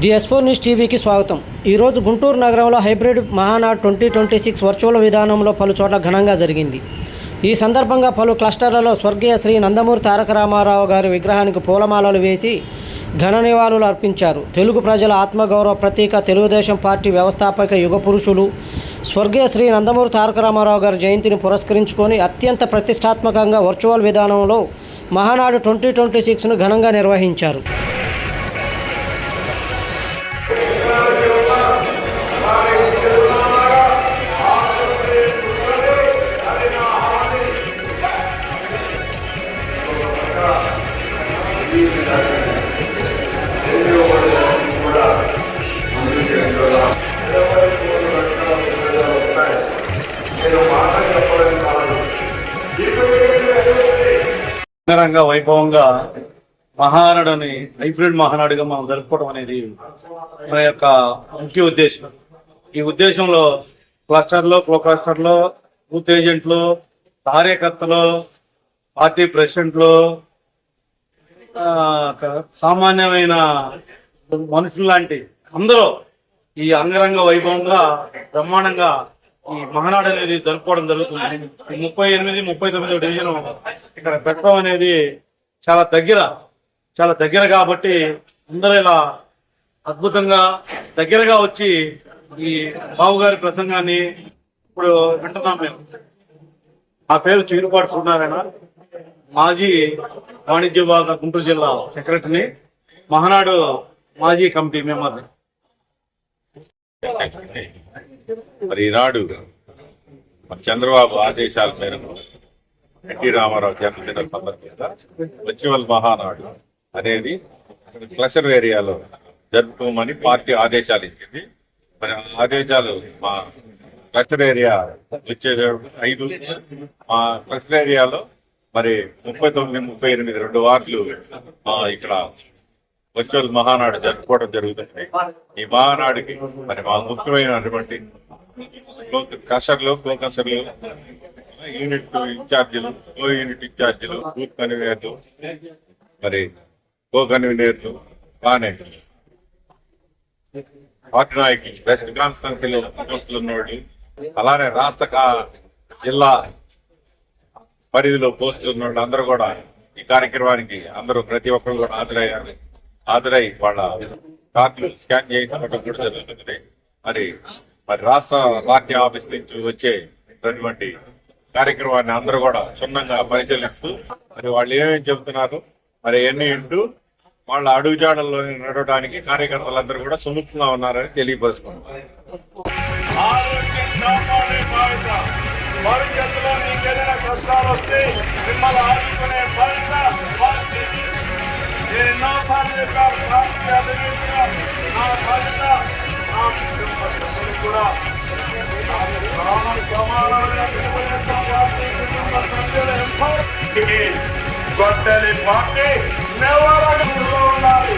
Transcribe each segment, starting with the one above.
The ఎస్4 news టీవీకి స్వాగతం. ఈరోజు గుంటూరు నగరంలో హైబ్రిడ్ మహానాడు 2026 వర్చువల్ విధానంలో పలు చోట్ల ఘనంగా జరిగింది. ఈ సందర్భంగా పలు క్లస్టర్లలో స్వర్గీయ శ్రీ నందమూరి తారక రామారావు గారి విగ్రహానికి పూలమాలలు వేసి ఘన నివాళులు అర్పించారు. తెలుగు ప్రజల ఆత్మగౌరవ ప్రతీక తెలుగుదేశం పార్టీ వ్యవస్థాపక యుగ పురుషులు స్వర్గీయ శ్రీ నందమూరి తారక రామారావు గారి జయంతిని పురస్కరించుకొని అత్యంత ప్రతిష్టాత్మకంగా వర్చువల్ విధానంలో మహానాడు 2026ను ఘనంగా నిర్వహించారు. అంగరంగ వైభవంగా మహానాడుని హైబ్రిడ్ మహానాడుగా మనం జరుపుకోవడం అనేది మన యొక్క ముఖ్య ఉద్దేశం. ఈ ఉద్దేశంలో క్లస్టర్లో బూత్ ఏజెంట్లు, కార్యకర్తలు, పార్టీ ప్రెసిడెంట్లు, సామాన్యమైన మనుషులు లాంటి అందరూ ఈ అంగరంగ వైభవంగా బ్రహ్మాండంగా ఈ మహానాడు అనేది జరుపుకోవడం జరుగుతుంది. 38, 39 డివిజన్ ఇక్కడ పెట్టడం అనేది చాలా దగ్గర కాబట్టి అందరూ ఇలా అద్భుతంగా దగ్గరగా వచ్చి ఈ బాబు గారి ప్రసంగాన్ని ఇప్పుడు వింటున్నాం. మేము నా పేరు చీరుపాటి సూర్యనారాయణ, మాజీ వాణిజ్య విభాగ గుంటూరు జిల్లా సెక్రటరీని, మహానాడు మాజీ కమిటీ మెంబర్ని. మరి ఈనాడు చంద్రబాబు ఆదేశాల మేరకు ఎన్టీ రామారావు జన్మదిన సందర్భంగా వర్చువల్ మహానాడు అనేది క్లస్టర్ ఏరియాలో జరుపుకోమని పార్టీ ఆదేశాలు ఇచ్చింది. మరి ఆదేశాలు మా క్లస్టర్ ఏరియా వచ్చే 5 మా క్లస్టర్ ఏరియాలో మరి 39, 38 2 వార్డులు ఇక్కడ వర్చువల్ మహానాడు జరుపుకోవడం జరుగుతుంది. ఈ మహానాడుకి మరి మా ముఖ్యమైనటువంటి క్లస్టర్లు, యూనిట్ ఇన్ఛార్జీలు, యూనిట్ ఇన్ఛార్జీలు, బూత్ కన్వీనర్లు, మరి కన్వీనర్లు, కానీ పార్టీ నాయకులు, వెస్ట్ కాన్స్టిట్యున్సీలో పోస్టులు ఉన్నవాళ్ళు, అలానే రాష్ట్ర జిల్లా పరిధిలో పోస్టులు ఉన్నవాళ్ళు అందరూ కూడా ఈ కార్యక్రమానికి అందరూ ప్రతి ఒక్కరు కూడా హాజరై వాళ్ళ కార్డులు స్కాన్ చేయడం కూడా జరుగుతుంది. మరి రాష్ట్ర పార్టీ ఆఫీస్ నుంచి వచ్చేటటువంటి కార్యక్రమాన్ని అందరూ కూడా క్షుణ్ణంగా పరిశీలిస్తూ మరి వాళ్ళు ఏమేమి చెబుతున్నారు మరి ఎన్ని ఇంటూ వాళ్ళ అడుగుజాడల్లో నడవడానికి కార్యకర్తలందరూ కూడా సుముఖంగా ఉన్నారని తెలియపరుచుకున్నారు. గొడ్డలి పార్టీ ఉండాలి.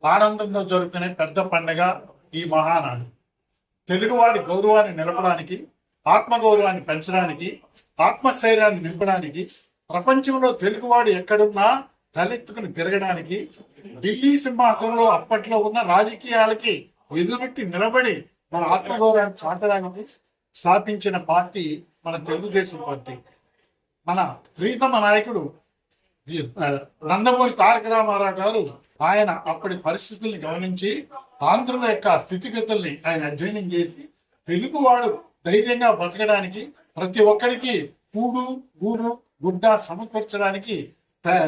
ఆనందంగా జరుపుకునే పెద్ద పండుగ ఈ మహానాడు. తెలుగువాడి గౌరవాన్ని నిలపడానికి, ఆత్మగౌరవాన్ని పెంచడానికి, ఆత్మస్థైర్యాన్ని నింపడానికి, ప్రపంచంలో తెలుగువాడు ఎక్కడున్నా తలెత్తుకుని తిరగడానికి, ఢిల్లీ సింహాసనంలో అప్పట్లో ఉన్న రాజకీయాలకి ఎదురుట్టి నిలబడి మన ఆత్మగౌరవాన్ని చాటడానికి స్థాపించిన పార్టీ మన తెలుగుదేశం పార్టీ. మన ప్రీతమ నాయకుడు నందమూరి తారక రామారావు గారు ఆయన అప్పటి పరిస్థితుల్ని గమనించి ఆంధ్రుల యొక్క స్థితిగతుల్ని ఆయన అధ్యయనం చేసి తెలుగువాడు ధైర్యంగా బతకడానికి, ప్రతి ఒక్కరికి కూడు గూడు గుడ్డ సమకూర్చడానికి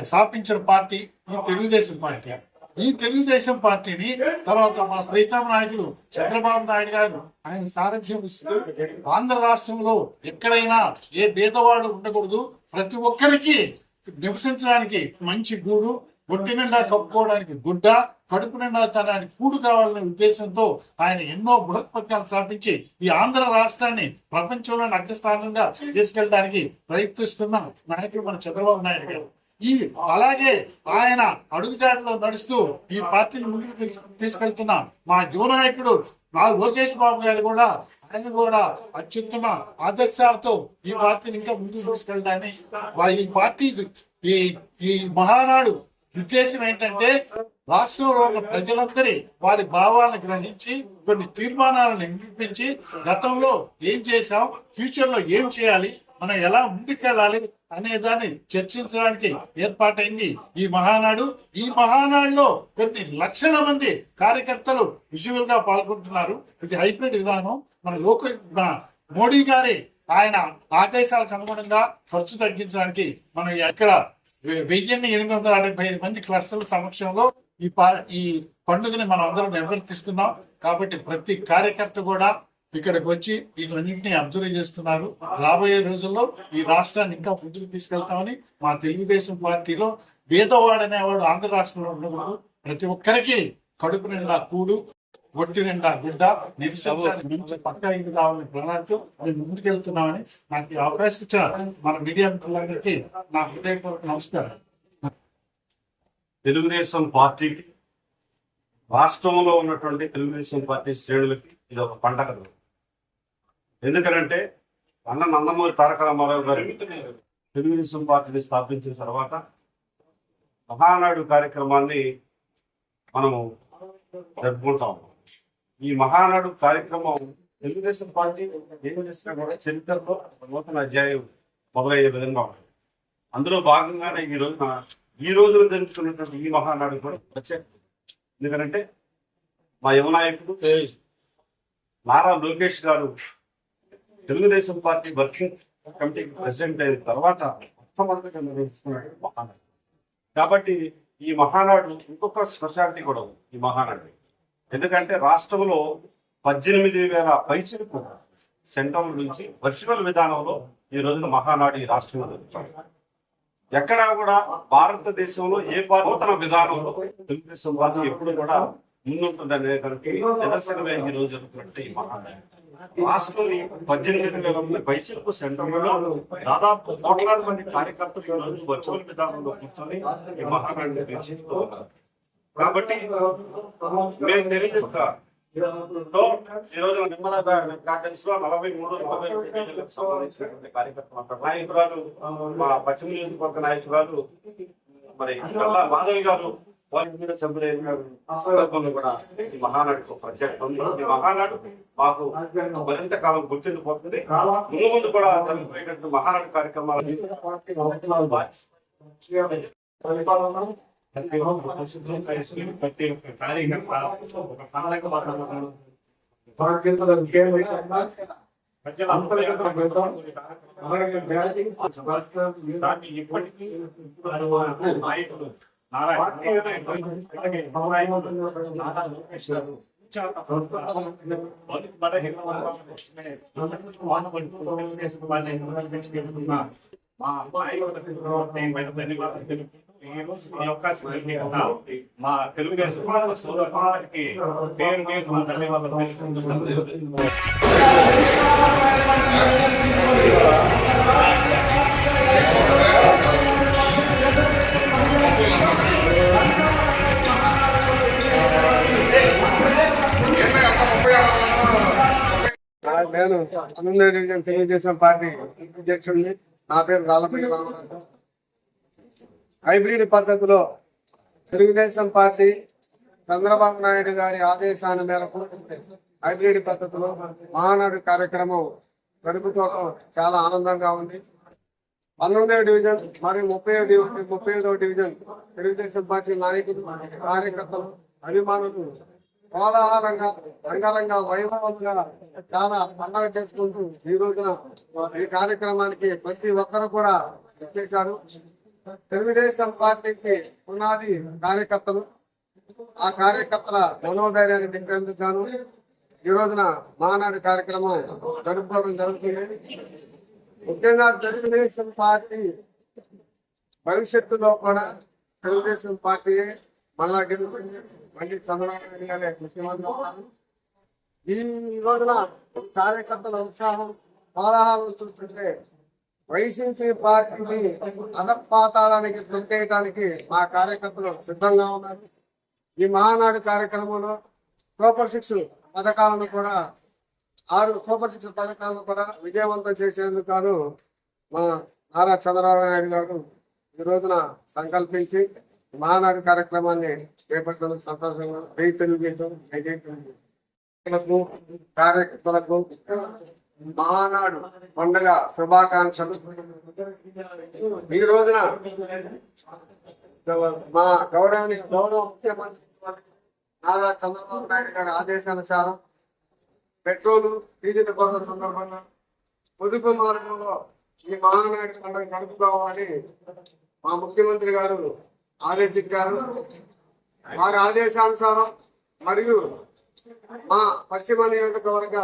స్థాపించిన పార్టీ ఈ తెలుగుదేశం పార్టీ. ఈ తెలుగుదేశం పార్టీని తర్వాత మా ప్రీతమ నాయకులు చంద్రబాబు నాయుడు గారు ఆయన సారథ్యం ఇస్తూ ఆంధ్ర రాష్ట్రంలో ఎక్కడైనా ఏ పేదవాడు ఉండకూడదు, ప్రతి ఒక్కరికి నివసించడానికి మంచి గూడు, ఒంటి నిండా కప్పుకోవడానికి గుడ్డ, కడుపు నిండా తనడానికి కూడు కావాలనే ఉద్దేశంతో ఆయన ఎన్నో బృహత్ పథకాలు స్థాపించి ఈ ఆంధ్ర రాష్ట్రాన్ని ప్రపంచంలోని అగ్రస్థానంగా తీసుకెళ్ళడానికి ప్రయత్నిస్తున్న నాయకుడు మన చంద్రబాబు నాయుడు గారు. అలాగే ఆయన అడుగుజాడలో నడుస్తూ ఈ పార్టీని ముందుకు తీసుకెళ్తున్న మా యువ నాయకుడు లోకేష్ బాబు గారు కూడా ఆయన కూడా అత్యుత్తమ ఆదర్శాలతో ఈ పార్టీని ఇంకా ముందుకు తీసుకెళ్ళడాన్ని ఈ పార్టీ ఈ మహానాడు ఉద్దేశం ఏంటంటే రాష్ట్రంలో ఉన్న ప్రజలందరి వారి భావాలను గ్రహించి కొన్ని తీర్మానాలను నిర్మించి గతంలో ఏం చేశాం, ఫ్యూచర్ లో ఏం చేయాలి, మనం ఎలా ముందుకెళ్ళాలి అనే దాన్ని చర్చించడానికి ఏర్పాటైంది ఈ మహానాడు. ఈ మహానాడులో కొన్ని లక్షల మంది కార్యకర్తలు విజువల్ గా పాల్గొంటున్నారు. ఇది హైబ్రిడ్ విధానం. మన మోడీ గారి ఆయన ఆదేశాలకు అనుగుణంగా ఖర్చు తగ్గించడానికి మనం ఇక్కడ 1875 మంది క్లస్టర్ల సమక్షంలో ఈ పండుగని మనం అందరం నిర్వర్తిస్తున్నాం. కాబట్టి ప్రతి కార్యకర్త కూడా ఇక్కడికి వచ్చి వీళ్ళన్నింటినీ అబ్జర్వ్ చేస్తున్నారు. రాబోయే రోజుల్లో ఈ రాష్ట్రాన్ని ఇంకా ముందుకు తీసుకెళ్తామని మా తెలుగుదేశం పార్టీలో పేదవాడనేవాడు ఆంధ్ర రాష్ట్రంలో ఉండకూడదు, ప్రతి ఒక్కరికి కడుపు నిండా కూడు, ఒట్టి నిండా గుడ్డ, నివసించడానికి మంచి పక్కా ఇల్లు కావాలని ప్రణాళికతో మేము ముందుకెళ్తున్నామని నాకు ఈ అవకాశం ఇచ్చిన మన మీడియా మిత్రులందరికీ నా హృదయపూర్వక నమస్కారం. తెలుగుదేశం పార్టీకి, రాష్ట్రంలో ఉన్నటువంటి తెలుగుదేశం పార్టీ శ్రేణులకి ఇది ఒక పండగ. ఎందుకనంటే అన్న నందమూరి తారక రామారావు గారు తెలుగుదేశం పార్టీని స్థాపించిన తర్వాత మహానాడు కార్యక్రమాన్ని మనము జరుపుకుంటాం. ఈ మహానాడు కార్యక్రమం తెలుగుదేశం పార్టీ ఏం చేసినా కూడా చరిత్రలో నూతన అధ్యాయం మొదలయ్యే విధంగా ఉంటుంది. అందులో భాగంగానే ఈ రోజున జరుగుతున్నటువంటి ఈ మహానాడు కూడా ప్రత్యేక. ఎందుకంటే మా యువ నాయకుడు నారా లోకేష్ గారు తెలుగుదేశం పార్టీ వర్కింగ్ కమిటీకి ప్రెసిడెంట్ అయిన తర్వాత మొట్టమొదటిగా నిర్వహిస్తున్నటువంటి మహానాడు. కాబట్టి ఈ మహానాడు ఇంకొక స్పెషాలిటీ కూడా ఉంది ఈ మహానాడు. ఎందుకంటే రాష్ట్రంలో 18,000 పైచిలకు సెంటర్ల నుంచి వర్చువల్ విధానంలో ఈ రోజున మహానాడు ఈ రాష్ట్రంలో జరుగుతుంది. ఎక్కడా కూడా భారతదేశంలో ఏ నూతన విధానంలో తెలుగుదేశం పార్టీ ఎప్పుడు కూడా ముందుంటుందనే దానికి నిదర్శనమే ఈ రోజు జరుగుతున్నట్టు ఈ మహానాడు. రాష్ట్రంలో 18,000 పైసలకు సెంటర్లలో దాదాపు 1,00,000 మంది కార్యకర్తలు వర్చువల్ విధానంలో కూర్చొని ఈ మహానాడిని వీక్షిస్తూ ఉన్నారు. కాబట్టి మేము తెలియజేస్తా ఈ రోజు నిమ్మల గార్డెన్స్ లో 43-44 సంబంధించినటువంటి కార్యకర్తలు నాయకురాలు, మా పశ్చిమ నియోజకవర్గ నాయకురాలు మరి మాధవి గారు వారి సభ్యులైన సందర్భంలో కూడా ఈ మహానాడుకు ప్రత్యేకత ఉంది. ఈ మహానాడు మాకు మరింత కాలం గుర్తుండిపోతుంది. ముందు కూడా జరిగిపోయేటట్టు మహానాడు కార్యక్రమాలు మా తెలుగుదేశం సోదరులకి పేరు పేరు ధన్యవాదాలు తెలుసుకుంటున్నాను. నేను 19వ డివిజన్ తెలుగుదేశం పార్టీ అధ్యక్షుడిని. నా పేరు రాళ్ళపల్లి రామరాజు. హైబ్రిడ్ పద్ధతిలో తెలుగుదేశం పార్టీ చంద్రబాబు నాయుడు గారి ఆదేశాల మేరకు హైబ్రిడ్ పద్ధతిలో మహానాడు కార్యక్రమం జరుపుకోవడం చాలా ఆనందంగా ఉంది. 19వ డివిజన్ మరియు 35వ డివిజన్ తెలుగుదేశం పార్టీ నాయకులు, కార్యకర్తలు, అభిమానులు కోలాహలంగా, రంగరంగ వైభవంగా చాలా పండుగ చేసుకుంటూ ఈ రోజున ఈ కార్యక్రమానికి ప్రతి ఒక్కరు కూడా చేశారు. తెలుగుదేశం పార్టీకి పునాది కార్యకర్తలు, ఆ కార్యకర్తల మనోధైర్యాన్ని నింపేందుకు గాను ఈ రోజున మహానాడు కార్యక్రమం జరుపుకోవడం జరుగుతుంది. ముఖ్యంగా తెలుగుదేశం పార్టీ భవిష్యత్తులో కూడా తెలుగుదేశం పార్టీ మళ్ళా గెలుస్తుంది, మళ్ళీ చంద్రబాబు నాయుడు గారే ముఖ్యమంత్రి అవుతారు. ఈ రోజున కార్యకర్తల ఉత్సాహం కోలాహలం చూస్తుంటే వైసీపీ పార్టీని అధపాతాళానికి తొక్కేయడానికి మా కార్యకర్తలు సిద్ధంగా ఉన్నారు. ఈ మహానాడు కార్యక్రమంలో సూపర్ 6 పథకాలను కూడా 6 సూపర్ 6 పథకాలను కూడా విజయవంతం చేసేందుకు గాను మా నారా చంద్రబాబు నాయుడు గారు ఈ రోజున సంకల్పించి మహానాడు కార్యక్రమాన్ని చేపట్టడం సంతోషంగా తెలుగుదేశం కార్యకర్తలకు మహానాడు పండుగ శుభాకాంక్షలు. ఈ రోజున మా గౌరవ ముఖ్యమంత్రి నారా చంద్రబాబు నాయుడు గారి ఆదేశానుసారం పెట్రోలు డీజిల్ కొరత సందర్భంగా పొదుపు మార్గంలో ఈ మహానాడు పండుగ జరుపుకోవాలని మా ముఖ్యమంత్రి గారు ఆదేశించారు. వారి ఆదేశానుసారం మరియు మా పశ్చిమ నియోజకవర్గ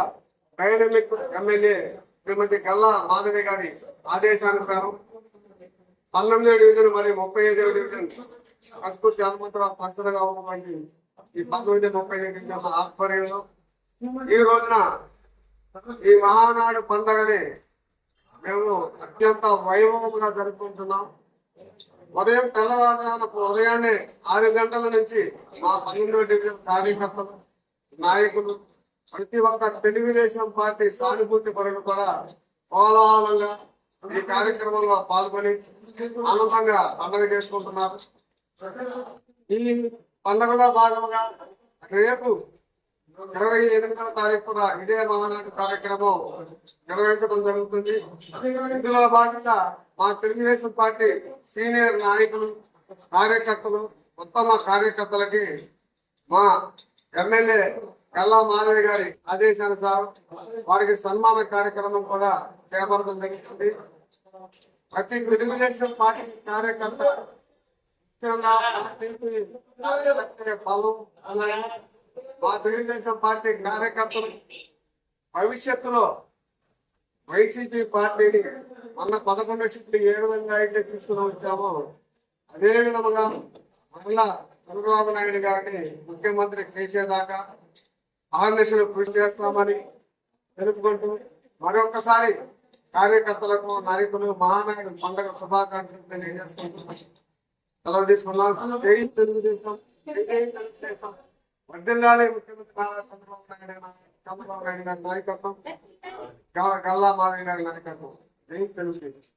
డైనమిక్ ఎమ్మెల్యే శ్రీమతి గల్లా మాధవి గారి ఆదేశానుసారం 19వ డివిజన్ మరియు 35వ డివిజన్ సంస్కృతి హనుమంతరావు పంచులుగా ఉన్నటువంటి ఈ 19-35 డివిజన్ల ఆధ్వర్యంలో ఈ రోజున ఈ మహానాడు పండుగని మేము అత్యంత వైభవంగా జరుపుకుంటున్నాం. ఉదయాన్నే 6 గంటల నుంచి మా 12వ డివిజన్ కార్యకర్తలు నాయకులు ప్రతి ఒక్క తెలుగుదేశం పార్టీ సానుభూతి పరులు కూడా కోలాహలంగా ఈ కార్యక్రమంలో పాల్గొని ఆనందంగా పండుగ చేసుకుంటున్నారు. ఈ పండుగలో భాగంగా రేపు 28వ తారీఖున ఇదే మహానాడు కార్యక్రమం నిర్వహించడం జరుగుతుంది. ఇందులో భాగంగా మా తెలుగుదేశం పార్టీ సీనియర్ నాయకులు కార్యకర్తలు ఉత్తమ కార్యకర్తలకి మా ఎమ్మెల్యే గల్లా మాధవి గారి ఆదేశానుసారం వారికి సన్మాన కార్యక్రమం కూడా చేపట్టడం జరుగుతుంది. ప్రతి తెలుగుదేశం పార్టీ కార్యకర్త మా తెలుగుదేశం పార్టీ కార్యకర్తలు భవిష్యత్తులో వైసీపీ పార్టీని మొన్న 11 సీట్లు ఏ విధంగా అయితే తీసుకుని వచ్చామో అదే విధంగా మరలా చంద్రబాబు నాయుడు గారిని ముఖ్యమంత్రి చేసేదాకా ఆర్నిశలు కృషి చేస్తామని తెలుపుకుంటూ మరొకసారి కార్యకర్తలకు నాయకులు మహానాయుడు పండుగ శుభాకాంక్షలు తెలియజేసుకుంటున్నాం. సెలవు తీసుకున్నాం. జై తెలుగుదేశం, జై తెలుగుదేశం. వర్ధిల్లాలి ముఖ్యమంత్రి నారా చంద్రబాబు నాయుడు గారి నాయకత్వం, గల్లా మాధవి గారి నాయకత్వం. జై తెలుగుదేశం.